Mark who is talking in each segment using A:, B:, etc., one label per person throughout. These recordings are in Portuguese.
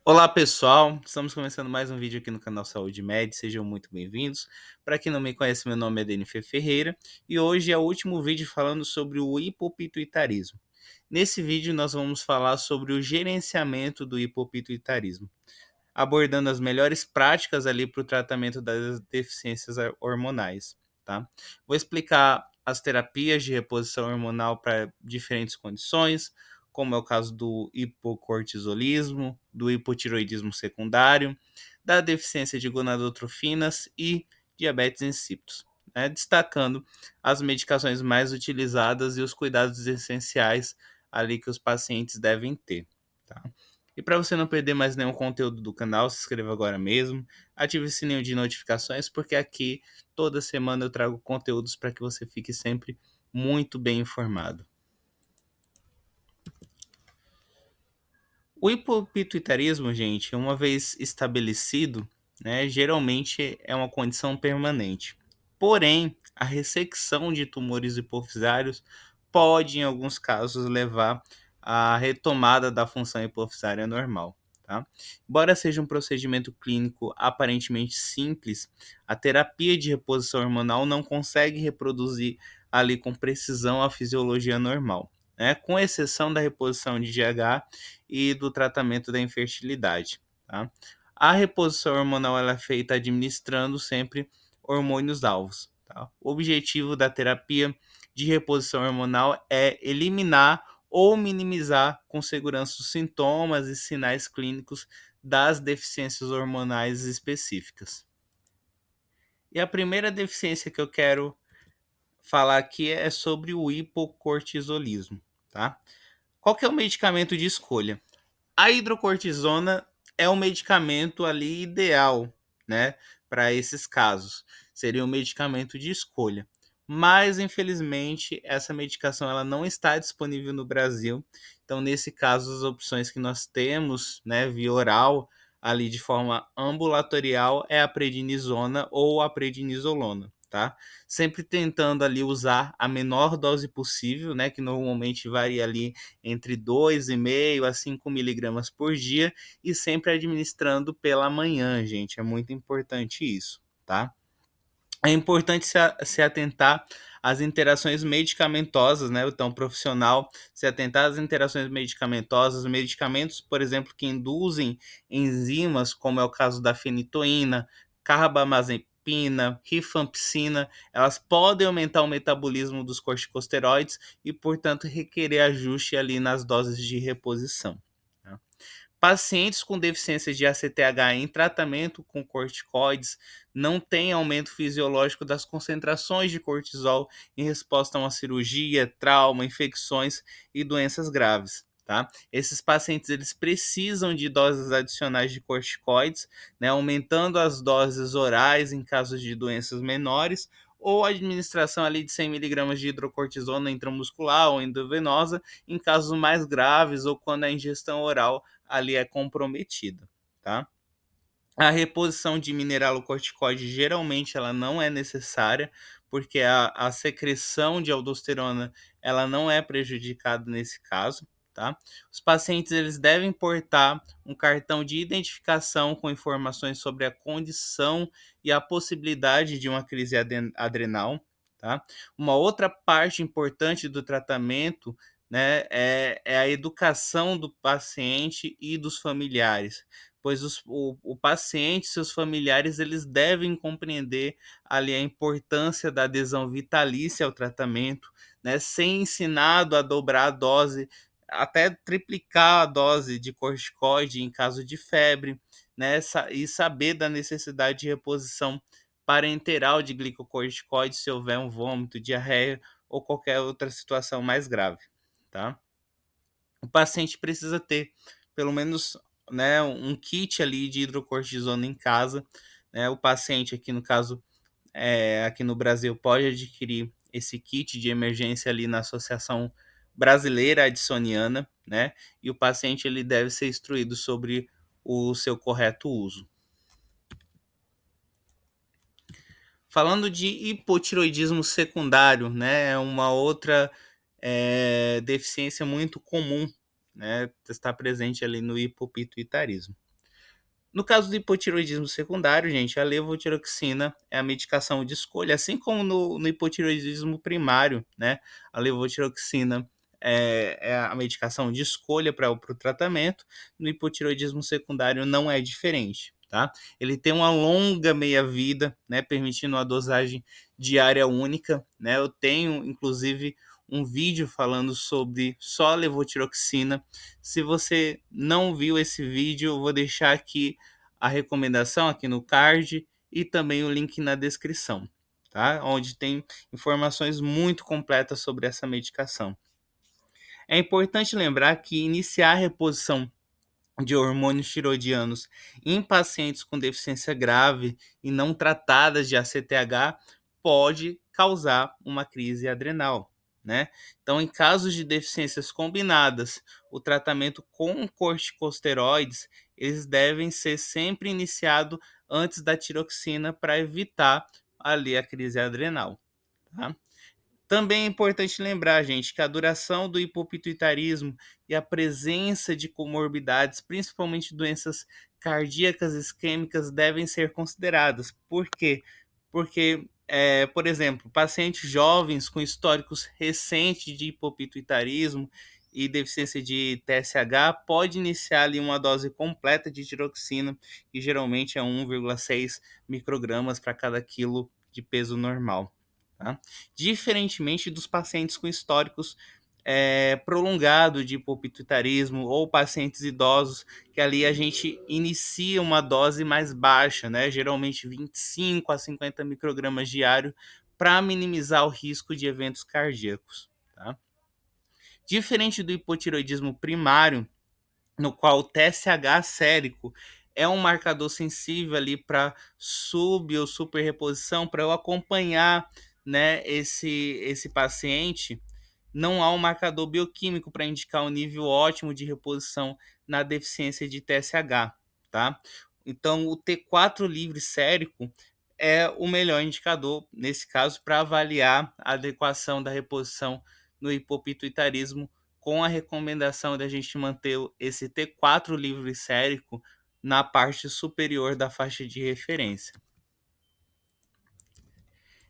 A: Olá pessoal, estamos começando mais um vídeo aqui no canal Saúde Med, sejam muito bem-vindos. Para quem não me conhece, meu nome é Denifer Ferreira e hoje é o último vídeo falando sobre o hipopituitarismo. Nesse vídeo nós vamos falar sobre o gerenciamento do hipopituitarismo, abordando as melhores práticas ali para o tratamento das deficiências hormonais, tá? Vou explicar as terapias de reposição hormonal para diferentes condições, como é o caso do hipocortisolismo, do hipotiroidismo secundário, da deficiência de gonadotrofinas e diabetes insípidos, né? Destacando as medicações mais utilizadas e os cuidados essenciais ali que os pacientes devem ter, tá? E para você não perder mais nenhum conteúdo do canal, se inscreva agora mesmo, ative o sininho de notificações, porque aqui toda semana eu trago conteúdos para que você fique sempre muito bem informado. O hipopituitarismo, gente, uma vez estabelecido, né, geralmente é uma condição permanente. Porém, a ressecção de tumores hipofisários pode, em alguns casos, levar à retomada da função hipofisária normal. Tá? Embora seja um procedimento clínico aparentemente simples, a terapia de reposição hormonal não consegue reproduzir ali com precisão a fisiologia normal, né? Com exceção da reposição de GH e do tratamento da infertilidade. Tá? A reposição hormonal ela é feita administrando sempre hormônios-alvos. Tá? O objetivo da terapia de reposição hormonal é eliminar ou minimizar com segurança os sintomas e sinais clínicos das deficiências hormonais específicas. E a primeira deficiência que eu quero falar aqui é sobre o hipocortisolismo. Tá? Qual que é o medicamento de escolha? A hidrocortisona é o medicamento ali ideal, né, para esses casos. Seria um medicamento de escolha. Mas infelizmente essa medicação ela não está disponível no Brasil. Então nesse caso as opções que nós temos, né, via oral ali de forma ambulatorial é a prednisona ou a prednisolona, tá? Sempre tentando ali usar a menor dose possível, né, que normalmente varia ali entre 2,5 a 5 miligramas por dia e sempre administrando pela manhã, gente. É muito importante isso, tá? É importante se atentar às interações medicamentosas, né? Então, o profissional se atentar às interações medicamentosas, medicamentos, por exemplo, que induzem enzimas, como é o caso da fenitoína, carbamazepina, rifampicina, elas podem aumentar o metabolismo dos corticosteroides e, portanto, requerer ajuste ali nas doses de reposição. Tá? Pacientes com deficiência de ACTH em tratamento com corticoides não têm aumento fisiológico das concentrações de cortisol em resposta a uma cirurgia, trauma, infecções e doenças graves. Tá? Esses pacientes eles precisam de doses adicionais de corticoides, né, aumentando as doses orais em casos de doenças menores, ou a administração ali de 100 miligramas de hidrocortisona intramuscular ou endovenosa em casos mais graves ou quando a ingestão oral ali é comprometida, tá? A reposição de mineralocorticoide geralmente ela não é necessária, porque a secreção de aldosterona ela não é prejudicada nesse caso, tá? Os pacientes eles devem portar um cartão de identificação com informações sobre a condição e a possibilidade de uma crise adrenal, tá? Uma outra parte importante do tratamento, né, é a educação do paciente e dos familiares, pois o paciente e seus familiares eles devem compreender ali a importância da adesão vitalícia ao tratamento, né, ser ensinado a dobrar a dose, até triplicar a dose de corticoide em caso de febre, né, e saber da necessidade de reposição parenteral de glicocorticoide se houver um vômito, diarreia ou qualquer outra situação mais grave, tá? O paciente precisa ter pelo menos, né, um kit ali de hidrocortisona em casa, né? O paciente aqui no caso, aqui no Brasil pode adquirir esse kit de emergência ali na Associação Brasileira Addisoniana, né? E o paciente ele deve ser instruído sobre o seu correto uso. Falando de hipotiroidismo secundário, né, é uma outra deficiência muito comum, né, está presente ali no hipopituitarismo. No caso do hipotireoidismo secundário, gente, a levotiroxina é a medicação de escolha, assim como no hipotireoidismo primário, né? A levotiroxina é a medicação de escolha para o tratamento. No hipotireoidismo secundário não é diferente, tá? Ele tem uma longa meia-vida, né? Permitindo uma dosagem diária única, né? Eu tenho, inclusive, um vídeo falando sobre só a levotiroxina. Se você não viu esse vídeo, eu vou deixar aqui a recomendação aqui no card e também o link na descrição, tá? Onde tem informações muito completas sobre essa medicação. É importante lembrar que iniciar a reposição de hormônios tiroidianos em pacientes com deficiência grave e não tratadas de ACTH pode causar uma crise adrenal, né? Então, em casos de deficiências combinadas, o tratamento com corticosteroides, eles devem ser sempre iniciado antes da tiroxina para evitar ali a crise adrenal, tá? Também é importante lembrar, gente, que a duração do hipopituitarismo e a presença de comorbidades, principalmente doenças cardíacas isquêmicas, devem ser consideradas. Por quê? Porque, por exemplo, pacientes jovens com históricos recentes de hipopituitarismo e deficiência de TSH pode iniciar ali uma dose completa de tiroxina, que geralmente é 1,6 microgramas para cada quilo de peso normal. Tá? Diferentemente dos pacientes com históricos prolongado de hipopituitarismo ou pacientes idosos, que ali a gente inicia uma dose mais baixa, né? Geralmente 25 a 50 microgramas diário, para minimizar o risco de eventos cardíacos. Tá? Diferente do hipotiroidismo primário, no qual o TSH sérico é um marcador sensível ali para sub ou superreposição, para eu acompanhar, né, esse paciente. Não há um marcador bioquímico para indicar o nível ótimo de reposição na deficiência de TSH, tá? Então, o T4 livre sérico é o melhor indicador, nesse caso, para avaliar a adequação da reposição no hipopituitarismo, com a recomendação da gente manter esse T4 livre sérico na parte superior da faixa de referência.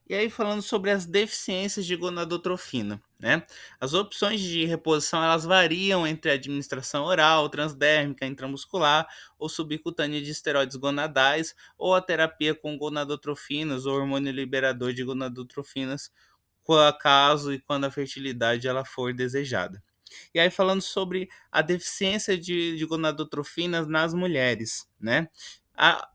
A: E aí falando sobre as deficiências de gonadotrofina, né? As opções de reposição elas variam entre a administração oral, transdérmica, intramuscular ou subcutânea de esteroides gonadais ou a terapia com gonadotrofinas ou hormônio liberador de gonadotrofinas, caso e quando a fertilidade ela for desejada. E aí falando sobre a deficiência de gonadotrofinas nas mulheres, né? A,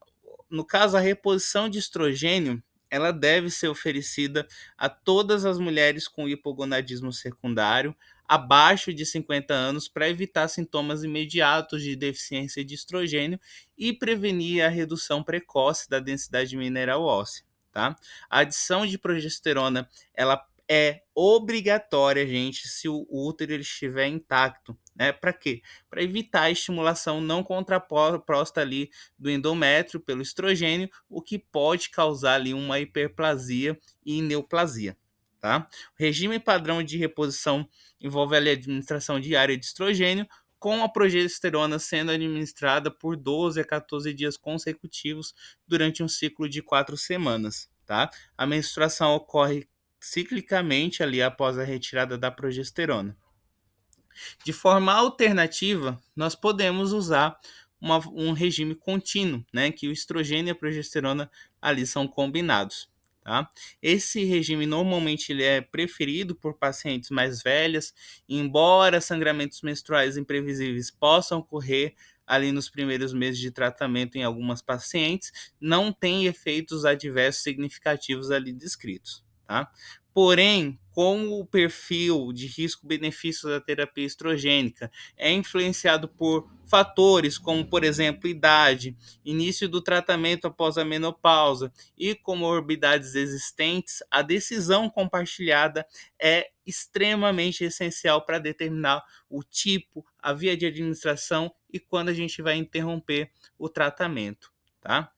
A: no caso, a reposição de estrogênio ela deve ser oferecida a todas as mulheres com hipogonadismo secundário abaixo de 50 anos para evitar sintomas imediatos de deficiência de estrogênio e prevenir a redução precoce da densidade mineral óssea, tá? A adição de progesterona, ela é obrigatória, gente, se o útero ele estiver intacto, né? Para quê? Para evitar a estimulação não contraposta ali do endométrio pelo estrogênio, o que pode causar ali uma hiperplasia e neoplasia. Tá? O regime padrão de reposição envolve ali a administração diária de estrogênio, com a progesterona sendo administrada por 12 a 14 dias consecutivos durante um ciclo de 4 semanas. Tá? A menstruação ocorre ciclicamente ali após a retirada da progesterona. De forma alternativa, nós podemos usar um regime contínuo, né, que o estrogênio e a progesterona ali são combinados. Tá? Esse regime normalmente ele é preferido por pacientes mais velhas, embora sangramentos menstruais imprevisíveis possam ocorrer ali nos primeiros meses de tratamento em algumas pacientes, não tem efeitos adversos significativos ali descritos. Tá? Porém, como o perfil de risco-benefício da terapia estrogênica é influenciado por fatores como, por exemplo, idade, início do tratamento após a menopausa e comorbidades existentes, a decisão compartilhada é extremamente essencial para determinar o tipo, a via de administração e quando a gente vai interromper o tratamento, tá?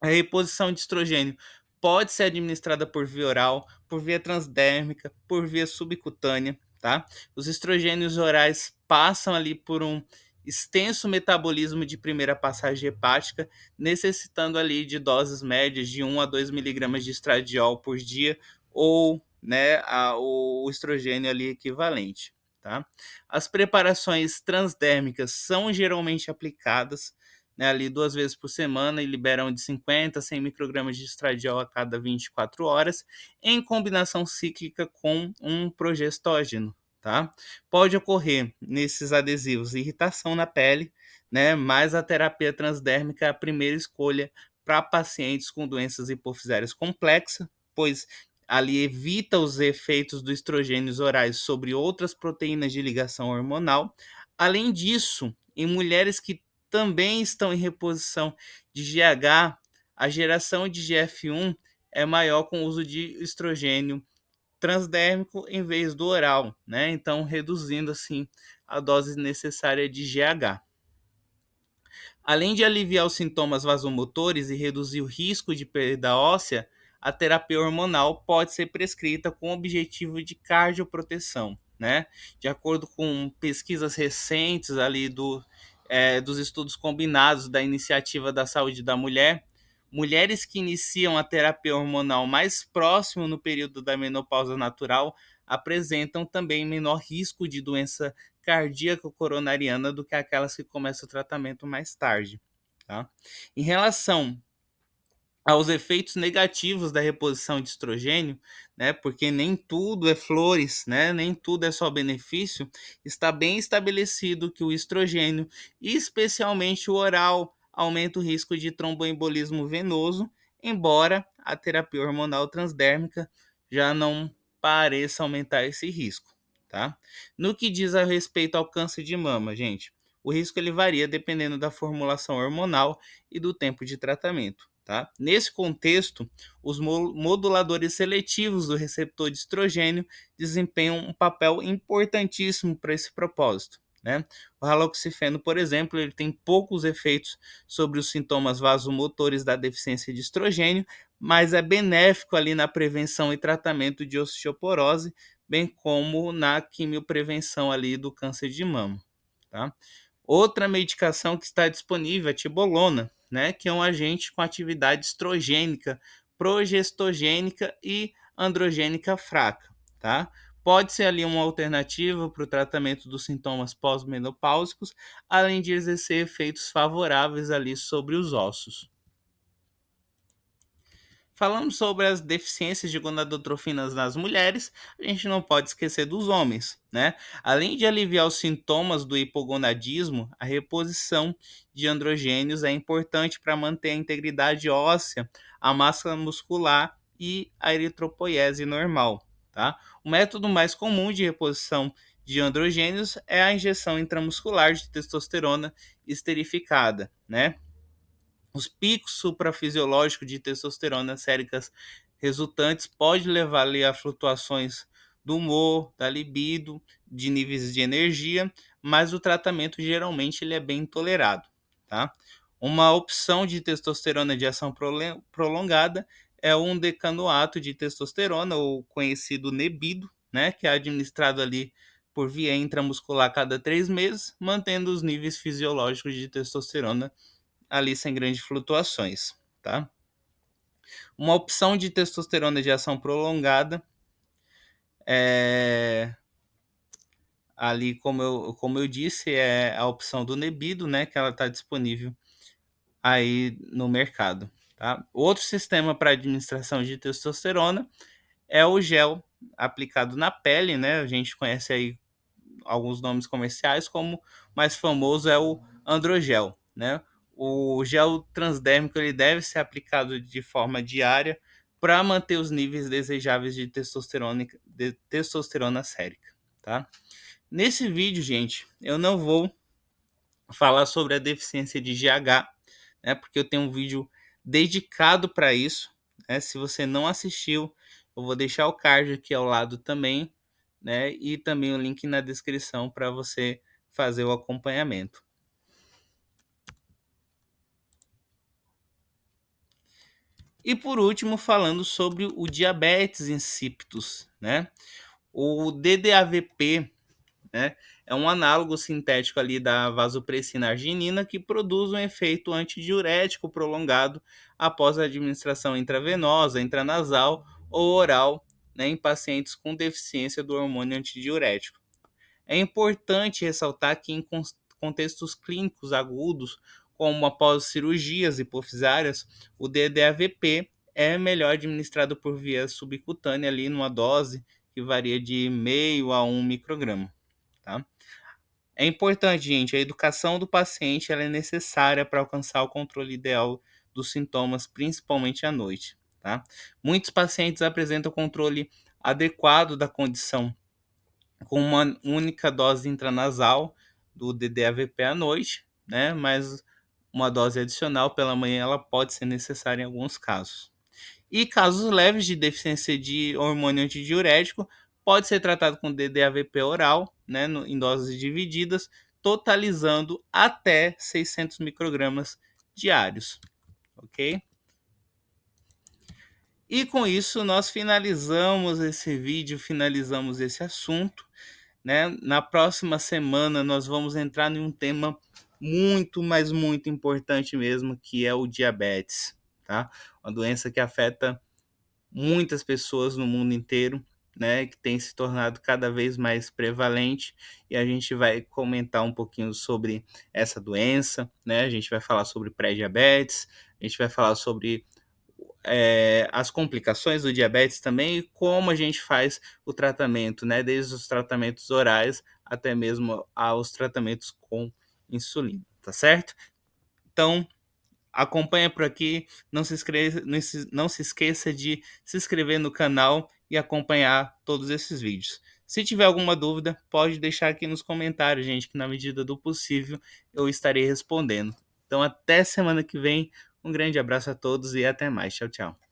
A: A reposição de estrogênio pode ser administrada por via oral, por via transdérmica, por via subcutânea, tá? Os estrogênios orais passam ali por um extenso metabolismo de primeira passagem hepática, necessitando ali de doses médias de 1 a 2 miligramas de estradiol por dia ou, né, o estrogênio ali equivalente. Tá? As preparações transdérmicas são geralmente aplicadas, né, ali 2 vezes por semana e liberam de 50 a 100 microgramas de estradiol a cada 24 horas, em combinação cíclica com um progestógeno. Tá? Pode ocorrer nesses adesivos irritação na pele, né, mas a terapia transdérmica é a primeira escolha para pacientes com doenças hipofisárias complexas, pois ali evita os efeitos dos estrogênios orais sobre outras proteínas de ligação hormonal. Além disso, em mulheres que também estão em reposição de GH, a geração de GF1 é maior com o uso de estrogênio transdérmico em vez do oral, né? Então, reduzindo assim a dose necessária de GH. Além de aliviar os sintomas vasomotores e reduzir o risco de perda óssea, a terapia hormonal pode ser prescrita com o objetivo de cardioproteção, né? De acordo com pesquisas recentes ali dos estudos combinados da Iniciativa da Saúde da Mulher, mulheres que iniciam a terapia hormonal mais próximo no período da menopausa natural apresentam também menor risco de doença cardíaca coronariana do que aquelas que começam o tratamento mais tarde. Tá? Em relação aos efeitos negativos da reposição de estrogênio, né, porque nem tudo é flores, né, nem tudo é só benefício, está bem estabelecido que o estrogênio, especialmente o oral, aumenta o risco de tromboembolismo venoso, embora a terapia hormonal transdérmica já não pareça aumentar esse risco. Tá? No que diz a respeito ao câncer de mama, gente, o risco ele varia dependendo da formulação hormonal e do tempo de tratamento. Tá? Nesse contexto, os moduladores seletivos do receptor de estrogênio desempenham um papel importantíssimo para esse propósito. Né? O haloxifeno, por exemplo, ele tem poucos efeitos sobre os sintomas vasomotores da deficiência de estrogênio, mas é benéfico ali na prevenção e tratamento de osteoporose, bem como na quimioprevenção ali do câncer de mama. Tá? Outra medicação que está disponível é a tibolona, né, que é um agente com atividade estrogênica, progestogênica e androgênica fraca. Tá? Pode ser ali uma alternativa para o tratamento dos sintomas pós-menopáusicos, além de exercer efeitos favoráveis ali sobre os ossos. Falamos sobre as deficiências de gonadotrofinas nas mulheres, a gente não pode esquecer dos homens, né? Além de aliviar os sintomas do hipogonadismo, a reposição de androgênios é importante para manter a integridade óssea, a massa muscular e a eritropoiese normal, tá? O método mais comum de reposição de androgênios é a injeção intramuscular de testosterona esterificada, né? Os picos suprafisiológicos de testosterona séricas resultantes pode levar ali a flutuações do humor, da libido, de níveis de energia, mas o tratamento geralmente ele é bem tolerado. Tá? Uma opção de testosterona de ação prolongada é um decanoato de testosterona, ou conhecido Nebido, né, que é administrado ali por via intramuscular a cada 3 meses, mantendo os níveis fisiológicos de testosterona ali sem grandes flutuações, tá? Uma opção de testosterona de ação prolongada é ali, como eu disse, é a opção do Nebido, né, que ela está disponível aí no mercado, tá? Outro sistema para administração de testosterona é o gel aplicado na pele, né? A gente conhece aí alguns nomes comerciais, como o mais famoso é o androgel, né? O gel transdérmico ele deve ser aplicado de forma diária para manter os níveis desejáveis de testosterona sérica, tá? Nesse vídeo, gente, eu não vou falar sobre a deficiência de GH, né? Porque eu tenho um vídeo dedicado para isso, né? Se você não assistiu, eu vou deixar o card aqui ao lado também, né? E também o link na descrição para você fazer o acompanhamento. E por último, falando sobre o diabetes insípidos, né? O DDAVP, né? É um análogo sintético ali da vasopressina arginina que produz um efeito antidiurético prolongado após a administração intravenosa, intranasal ou oral, né, em pacientes com deficiência do hormônio antidiurético. É importante ressaltar que em contextos clínicos agudos, como após cirurgias hipofisárias, o DDAVP é melhor administrado por via subcutânea ali numa dose que varia de meio a 1 micrograma. Tá? É importante, gente, a educação do paciente ela é necessária para alcançar o controle ideal dos sintomas, principalmente à noite. Tá? Muitos pacientes apresentam controle adequado da condição com uma única dose intranasal do DDAVP à noite, né? Mas uma dose adicional pela manhã ela pode ser necessária em alguns casos. E casos leves de deficiência de hormônio antidiurético pode ser tratado com DDAVP oral, né, em doses divididas, totalizando até 600 microgramas diários, ok? E com isso nós finalizamos esse vídeo, finalizamos esse assunto, né? Na próxima semana nós vamos entrar em um tema muito, mas muito importante mesmo, que é o diabetes, tá? Uma doença que afeta muitas pessoas no mundo inteiro, né, que tem se tornado cada vez mais prevalente, e a gente vai comentar um pouquinho sobre essa doença, né? A gente vai falar sobre pré-diabetes, a gente vai falar sobre as complicações do diabetes também e como a gente faz o tratamento, né? Desde os tratamentos orais até mesmo aos tratamentos com insulina, tá certo? Então, acompanha por aqui, não se esqueça de se inscrever no canal e acompanhar todos esses vídeos. Se tiver alguma dúvida, pode deixar aqui nos comentários, gente, que na medida do possível eu estarei respondendo. Então, até semana que vem. Um grande abraço a todos e até mais. Tchau, tchau.